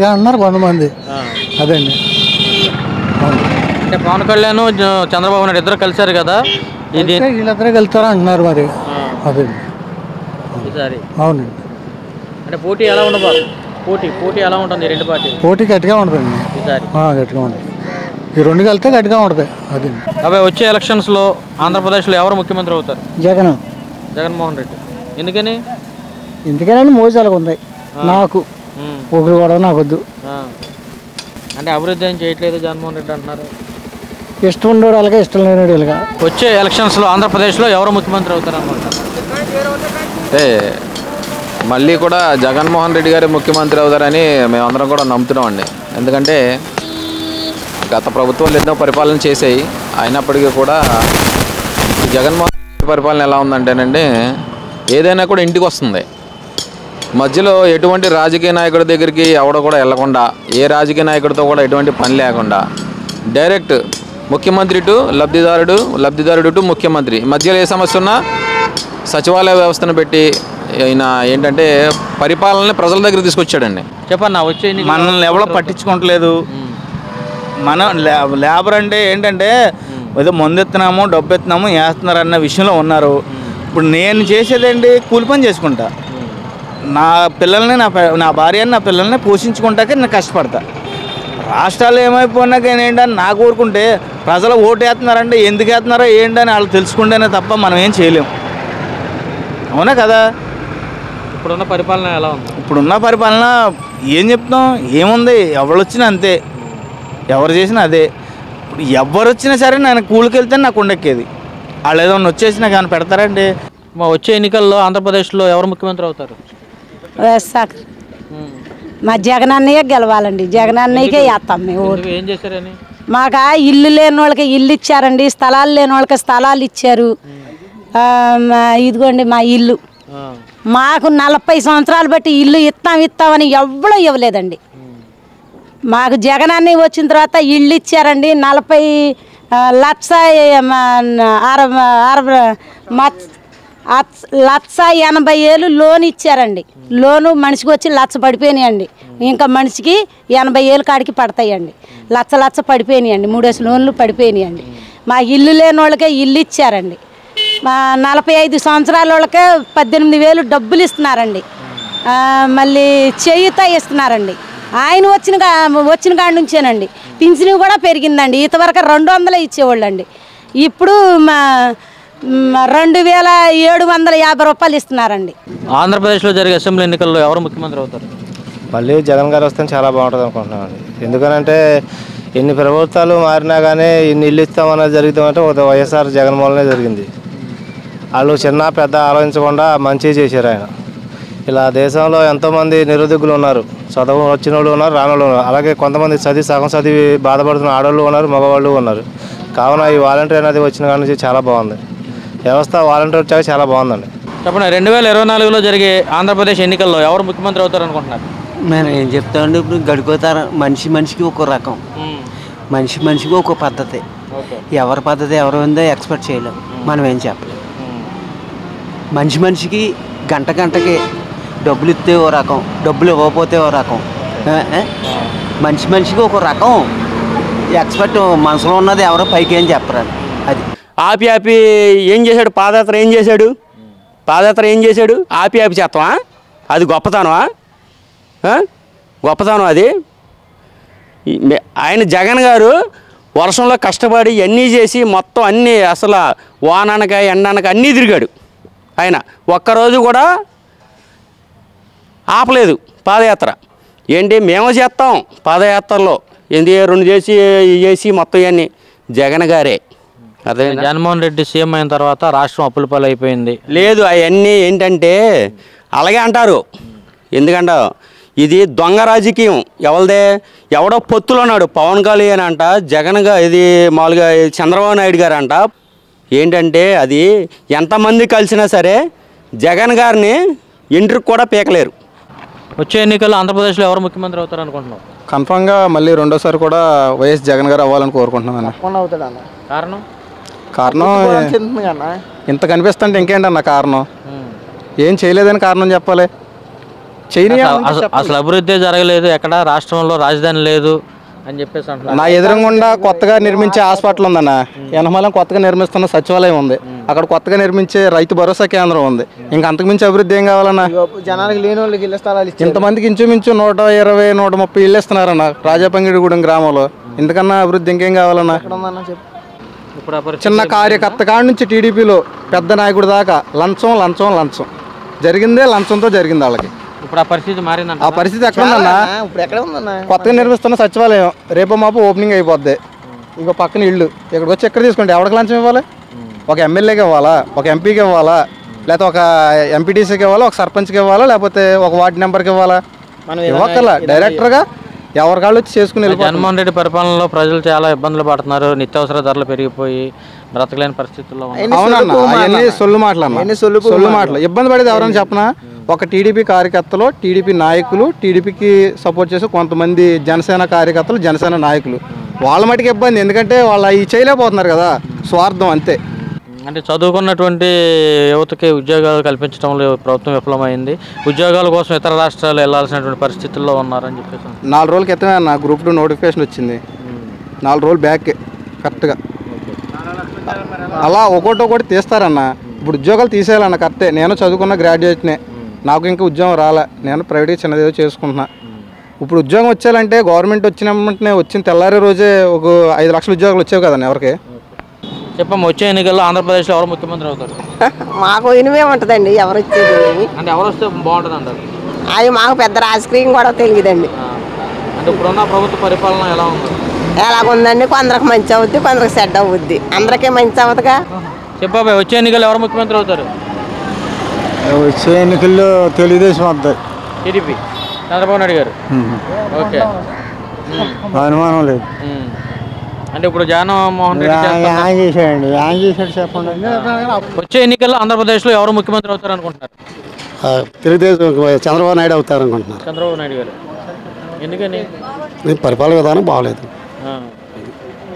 అంటున్నారు కొంతమంది. అదండి. అంటే పవన్ కళ్యాణ్ చంద్రబాబు నాయుడు ఇద్దరు కలిశారు కదా, ఇది వీళ్ళిద్దరే వెళ్తారా అంటున్నారు మరి. అదే ఈసారి అవునండి. అంటే పోటీ ఎలా ఉండబోదు? పోటీ ఎలా ఉంటుంది? రెండు పార్టీ పోటీ గట్టిగా ఉంటుందండి. ఈసారి గట్టిగా ఉంటుంది. ఈ రెండు కలిస్తే గట్టిగా ఉంటుంది. అది అబ్బాయి వచ్చే ఎలక్షన్స్లో ఆంధ్రప్రదేశ్లో ఎవరు ముఖ్యమంత్రి అవుతారు? జగన్మోహన్ రెడ్డి. ఎందుకని? ఎందుకని మోసాలు ఉన్నాయి నాకు, ఒకరు కూడా నాకు వద్దు. అంటే అభివృద్ధి ఏం చేయట్లేదు జగన్మోహన్ రెడ్డి అంటున్నారు. ఇష్టం ఉండేవాడు అలాగే, ఇష్టం లేనివాడు ఇలాగా. వచ్చే ఎలక్షన్స్లో ఆంధ్రప్రదేశ్లో ఎవరు ముఖ్యమంత్రి అవుతారు అనుకుంటారు? అంటే మళ్ళీ కూడా జగన్మోహన్ రెడ్డి గారు ముఖ్యమంత్రి అవుతారని మేమందరం కూడా నమ్ముతున్నాం అండి. ఎందుకంటే గత ప్రభుత్వాలు ఎన్నో పరిపాలన చేసాయి, అయినప్పటికీ కూడా జగన్మోహన్ రెడ్డి పరిపాలన ఎలా ఉందంటేనండి, ఏదైనా కూడా ఇంటికి వస్తుంది. మధ్యలో ఎటువంటి రాజకీయ నాయకుడి దగ్గరికి ఎవడో కూడా వెళ్లకుండా, ఏ రాజకీయ నాయకుడితో కూడా ఎటువంటి పని లేకుండా డైరెక్ట్ ముఖ్యమంత్రి టు లబ్ధిదారుడు, లబ్ధిదారుడు టు ముఖ్యమంత్రి. మధ్యలో ఏ సమస్య ఉన్నా సచివాలయ వ్యవస్థను పెట్టి ఆయన ఏంటంటే పరిపాలనని ప్రజల దగ్గర తీసుకొచ్చాడండి. చెప్పన్నా, వచ్చే మనల్ని ఎవరో పట్టించుకోవట్లేదు. మనం లేబర్ అంటే ఏంటంటే ఏదో మందు ఎత్తున్నాము, డబ్బు ఎత్తున్నాము, వేస్తున్నారు అన్న విషయంలో ఉన్నారు. ఇప్పుడు నేను చేసేదేంటి, కూలి పని చేసుకుంటా, నా పిల్లల్ని నా భార్యని నా పిల్లల్ని పోషించుకుంటాకే నేను కష్టపడతా. రాష్ట్రాలు ఏమైపోయినా కానీ ఏంటని నాకు కోరుకుంటే ప్రజలు ఓటు వేస్తున్నారంటే ఎందుకు వేస్తున్నారో ఏంటని వాళ్ళు తెలుసుకుంటేనే తప్ప మనం ఏం చేయలేము. అవునా కదా? ఇప్పుడున్న పరిపాలన ఎలా ఉంది? ఇప్పుడున్న పరిపాలన ఏం చెప్తాం, ఏముంది, ఎవరు వచ్చినా అంతే, ఎవరు చేసినా అదే. ఇప్పుడు ఎవరు వచ్చినా సరే నేను కూలికి వెళ్తే నాకు ఉండెక్కేది. వాళ్ళు ఏదైనా వచ్చేసి నాకు ఏమైనా పెడతారండి. మా వచ్చే ఎన్నికల్లో ఆంధ్రప్రదేశ్లో ఎవరు ముఖ్యమంత్రి అవుతారు? వైఎస్ఆర్. మా జగన్ అన్నయ్య గెలవాలండి, జగన్ అన్నయ్యకే వేస్తాం మేము. ఏం చేశారని? మాకు ఇల్లు లేని వాళ్ళకి ఇల్లు ఇచ్చారండి, స్థలాలు లేని వాళ్ళకి స్థలాలు ఇచ్చారు. ఇదిగోండి మా ఇల్లు, మాకు 40 సంవత్సరాలు బట్టి ఇల్లు ఇస్తామని ఎవ్వడూ ఇవ్వలేదండి. మాకు జగన్ అన్నయ్య వచ్చిన తర్వాత ఇల్లు ఇచ్చారండి. 1,80,000 లోన్ ఇచ్చారండి. లోను మనిషికి వచ్చి 1,00,000 పడిపోయినాయండి. ఇంకా మనిషికి 80,000 కాడికి పడతాయండి. 1,00,000 పడిపోయినాయండి. 3 లోన్లు పడిపోయినాయండి. మా ఇల్లు లేని వాళ్ళకే ఇల్లు ఇచ్చారండి. మా 45 సంవత్సరాల వాళ్ళకే 18,000 డబ్బులు ఇస్తున్నారండి. మళ్ళీ చేయూత ఇస్తున్నారండి. ఆయన వచ్చిన కాడి నుంచేనండి పింఛను కూడా పెరిగిందండి. ఇంతవరకు 200 ఇచ్చేవాళ్ళండి, ఇప్పుడు 2,750 రూపాయలు ఇస్తున్నారండి. ఆంధ్రప్రదేశ్లో జరిగే అసెంబ్లీ ఎన్నికల్లో ఎవరు ముఖ్యమంత్రి అవుతారు? మళ్ళీ జగన్ గారు వస్తే చాలా బాగుంటుంది అనుకుంటున్నామండి. ఎందుకనంటే ఎన్ని ప్రభుత్వాలు మారినా కానీ ఇన్ని ఇల్లు ఇస్తామన్నది జరుగుతామంటే ఒక వైఎస్ఆర్ జగన్మోహన్నే జరిగింది. వాళ్ళు చిన్న పెద్ద ఆలోచించకుండా మంచి చేశారు ఆయన. ఇలా దేశంలో ఎంతోమంది నిరుద్యోగులు ఉన్నారు, చదువు వచ్చిన వాళ్ళు ఉన్నారు, రానోళ్ళు ఉన్నారు. అలాగే కొంతమంది సగం చదివి బాధపడుతున్న ఆడవాళ్ళు ఉన్నారు, మగవాళ్ళు ఉన్నారు. కావున ఈ వాలంటీర్ అనేది వచ్చిన కాడ నుంచి చాలా బాగుంది వ్యవస్థ. వాలంటీర్ వచ్చాక చాలా బాగుందండి. చెప్పండి, 2024లో జరిగే ఆంధ్రప్రదేశ్ ఎన్నికల్లో ఎవరు ముఖ్యమంత్రి అవుతారు అనుకుంటున్నారు? నేను ఏం చెప్తామండి, ఇప్పుడు గడిపోతారు మనిషికి ఒక రకం, మనిషికి ఒక పద్ధతి. ఎవరి పద్ధతి ఎవరు ఉందో ఎక్స్పెక్ట్ చేయలేము, మనం ఏం చెప్పలేము. మనిషికి గంటకి డబ్బులు ఇస్తే ఓ రకం, డబ్బులు ఇవ్వకపోతే ఓ రకం. మనిషికి ఒక రకం ఎక్స్పెక్ట్ మనసులో ఉన్నది ఎవరో పైకి ఏం చెప్పరాలి. అది ఆపి ఏం చేశాడు? పాదయాత్ర ఏం చేశాడు? ఆపి చేస్తావా? అది గొప్పతనమా? గొప్పతనం అది. ఆయన జగన్ గారు వర్షంలో కష్టపడి అన్నీ చేసి మొత్తం అన్నీ అసలు వాననక ఎండనక అన్నీ తిరిగాడు. ఆయన ఒక్కరోజు కూడా ఆపలేదు పాదయాత్ర. ఏంటి మేము చేస్తాం పాదయాత్రలో ఏంటి 2 చేసి మొత్తం ఇవన్నీ జగన్ గారే. అదే జగన్మోహన్ రెడ్డి సీఎం అయిన తర్వాత రాష్ట్రం అప్పుల పాలు అయిపోయింది. లేదు అవన్నీ ఏంటంటే అలాగే అంటారు. ఎందుకంటే ఇది దొంగ రాజకీయం. ఎవడో పొత్తులో ఉన్నాడు పవన్ కళ్యాణ్ అంట, ఇది మామూలుగా చంద్రబాబు నాయుడు గారు అంట. ఏంటంటే అది ఎంతమంది కలిసినా సరే జగన్ గారిని ఎంట్రుకు కూడా పీకలేరు. వచ్చే ఎన్నికల్లో ఆంధ్రప్రదేశ్లో ఎవరు ముఖ్యమంత్రి అవుతారు అనుకుంటున్నాం? కన్ఫామ్గా మళ్ళీ రెండోసారి కూడా వైఎస్ జగన్ గారు అవ్వాలని కోరుకుంటున్నాను. కారణం ఇంత కనిపిస్తుంటే ఇంకేంటన్న కారణం? ఏం చేయలేదని కారణం చెప్పాలి. అసలు అభివృద్ధి జరగలేదు, ఎక్కడ రాష్ట్రంలో రాజధాని లేదు అని చెప్పేసి అంటున్నారు. నా ఎదురుగుండా కొత్తగా నిర్మించే హాస్పిటల్ ఉందన్న, ఎనమలం కొత్తగా నిర్మిస్తున్న సచివాలయం ఉంది, అక్కడ కొత్తగా నిర్మించే రైతు భరోసా కేంద్రం ఉంది. ఇంకా అంతకుమించి అభివృద్ధి ఏం కావాలన్నా? జనానికి లేని వాళ్ళకి ఇళ్ళ స్థలాలు ఇంతమందికి ఇంచుమించు 120, 130 ఇళ్ళు ఇస్తున్నారన్న రాజాపంగిడిగూడెం గ్రామంలో. ఇంతకన్నా అభివృద్ధి ఇంకేం కావాలన్నా? చిన్న కార్యకర్త కాడి నుంచి టీడీపీలో పెద్ద నాయకుడి దాకా లంచం జరిగిందే లంచంతో జరిగింది వాళ్ళకి. ఇప్పుడు ఆ పరిస్థితి మారిందంట. ఆ పరిస్థితి ఎక్కడ ఉందన్నా? కొత్తగా నిర్మిస్తున్న సచివాలయం రేపు మాపు ఓపెనింగ్ అయిపోద్ది. ఇంకో పక్కన ఇళ్ళు ఇక్కడికి వచ్చి ఎక్కడ తీసుకోండి? ఎవరికి లంచం ఇవ్వాలి? ఒక ఎమ్మెల్యేకి ఇవ్వాలా, ఒక ఎంపీకి ఇవ్వాలా, లేకపోతే ఒక ఎంపీటీసీకి ఇవ్వాలా, ఒక సర్పంచ్కి ఇవ్వాలా, లేకపోతే ఒక వార్డు నెంబర్కి ఇవ్వాలా? ఇవ్వక్కర్లా, డైరెక్టర్గా ఎవరి కాళ్ళు వచ్చి చేసుకుని. జగన్మోహన్ రెడ్డి పరిపాలనలో ప్రజలు చాలా ఇబ్బందులు పడుతున్నారు, నిత్యావసర ధరలు పెరిగిపోయి బ్రతకలేని పరిస్థితుల్లో. అవునన్నా, అవన్నీ సొల్లు మాటలు. ఇబ్బంది పడేది ఎవరైనా చెప్పనా? ఒక టీడీపీ కార్యకర్తలు, టీడీపీ నాయకులు, టీడీపీకి సపోర్ట్ చేసి కొంతమంది జనసేన కార్యకర్తలు, జనసేన నాయకులు, వాళ్ళ మటుకు ఇబ్బంది. ఎందుకంటే వాళ్ళు అవి చేయలేకపోతున్నారు కదా, స్వార్థం అంతే. అంటే చదువుకున్నటువంటి యువతకి ఉద్యోగాలు కల్పించడంలో ప్రభుత్వం విఫలమైంది. ఉద్యోగాల కోసం ఇతర రాష్ట్రాలు వెళ్లాల్సినటువంటి పరిస్థితుల్లో ఉన్నారని చెప్పేసి 4 రోజుల క్రితమే అన్న గ్రూప్ 2 నోటిఫికేషన్ వచ్చింది. 4 రోజులు బ్యాక్ కరెక్ట్గా అలా ఒకటి తీస్తారన్న. ఇప్పుడు ఉద్యోగాలు తీసేయాలన్న కరెక్టే. నేను చదువుకున్న గ్రాడ్యుయేట్నే, నాకు ఇంకా ఉద్యోగం రాలే, నేను ప్రైవేట్గా చిన్నదేదో చేసుకుంటున్నా. ఇప్పుడు ఉద్యోగం వచ్చేయాలంటే గవర్నమెంట్ వచ్చిన తెల్లారే రోజే ఒక 5 లక్షల ఉద్యోగాలు వచ్చావు కదన్న ఎవరికి? చెప్పమ్మా, వచ్చే ఎన్నికల్లో ఆంధ్రప్రదేశ్లో ఎవరు ముఖ్యమంత్రి అవుతారు? మాకు ఇనిమే ఉంటుందండి ఎవరు వచ్చేది. అంటే ఎవరు వస్తే బాగుంటుంది అంటారు? అది మాకు పెద్ద రాజకీయం కూడా తెలియదండి. అంటే ఇప్పుడున్న ప్రభుత్వ పరిపాలన ఎలా ఉంది? ఎలాగుందండి, కొందరికి మంచి అవుద్ది, కొందరికి చెడ్డ అవుద్ది, అందరికీ మంచి అవుతుందిగా. చెప్పాబాయ్, వచ్చే ఎన్నికల్లో ఎవరు ముఖ్యమంత్రి అవుతారు? వచ్చే ఎన్నికల్లో తెలుగుదేశం వద్దాయి, టీడీపీ, చంద్రబాబు నాయుడు గారు. ఓకే, అనుమానం లేదు. అంటే ఇప్పుడు జగన్మోహన్ రెడ్డి చేశాడు చెప్పండి. వచ్చే ఎన్నికల్లో ఆంధ్రప్రదేశ్లో ఎవరు ముఖ్యమంత్రి అవుతారు అనుకుంటున్నారు? తెలుగుదేశం చంద్రబాబు నాయుడు అవుతారు అనుకుంటున్నారు. చంద్రబాబు నాయుడు గారు. ఎందుకని? పరిపాలన విధానం బాగలేదు.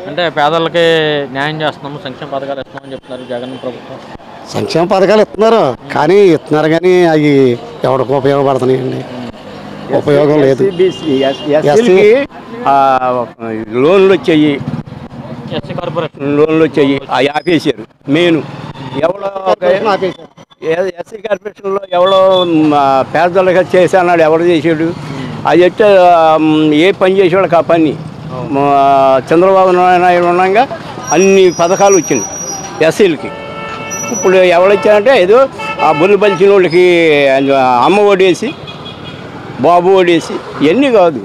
అంటే పేదలకి న్యాయం చేస్తున్నాము, సంక్షేమ పథకాలు ఇస్తున్నామని చెప్తున్నారు జగన్ ప్రభుత్వం. సంక్షేమ పథకాలు ఇస్తున్నారు కానీ అవి ఎవరికి ఉపయోగపడుతున్నాయండి? ఉపయోగం లేదు. లోన్లు వచ్చాయి, అవి ఆపేశారు. మెయిన్ ఎస్సీ కార్పొరేషన్లో ఎవడో పేదలుగా చేశాన్నాడు, ఎవరు చేసాడు? అది అయితే ఏ పని చేసేవాళ్ళకి ఆ పని. చంద్రబాబు నాయుడు ఉండగా అన్ని పథకాలు వచ్చినాయి ఎస్సీలకి. ఇప్పుడు ఎవరొచ్చారంటే ఏదో ఆ బొల్లు పలిచిన వాళ్ళకి అమ్మ ఓడేసి, బాబు ఓడేసి ఇవన్నీ కాదు.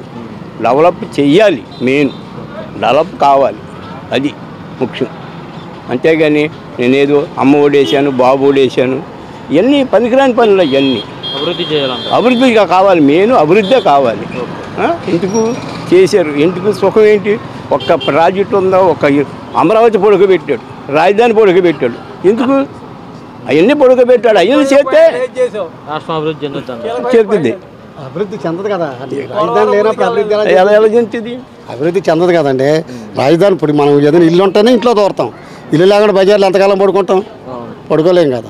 డెవలప్ చెయ్యాలి, మెయిన్ డెవలప్ కావాలి, అది ముఖ్యం. అంతేగాని నేనేదో అమ్మ ఓడేసాను, బాబు ఓడేసాను, ఇవన్నీ పనికిరాని పనులు. ఇవన్నీ అభివృద్ధి చేయాలి, అభివృద్ధిగా కావాలి, మెయిన్ అభివృద్ధే కావాలి. ఎందుకు చేశారు? ఎందుకు సుఖం ఏంటి? ఒక్క ప్రాజెక్టు ఉందా? ఒక అమరావతి పొడుగుపెట్టాడు, రాజధాని పొడుగుపెట్టాడు. ఎందుకు? అవన్నీ పొడుగుపెట్టాడు. అవన్నీ చేస్తే రాష్ట్రం అభివృద్ధి చెందుతుంది. అభివృద్ధి చెందదు కదా రాజధాని లేనప్పుడు అభివృద్ధి చెందదు కదండి. రాజధాని ఇప్పుడు మనం ఏదైనా ఇల్లు ఉంటేనే ఇంట్లో దూరతాం. ఇల్లు లేకుండా బజార్లో ఎంతకాలం పడుకుంటాం? పడుకోలేం కదా.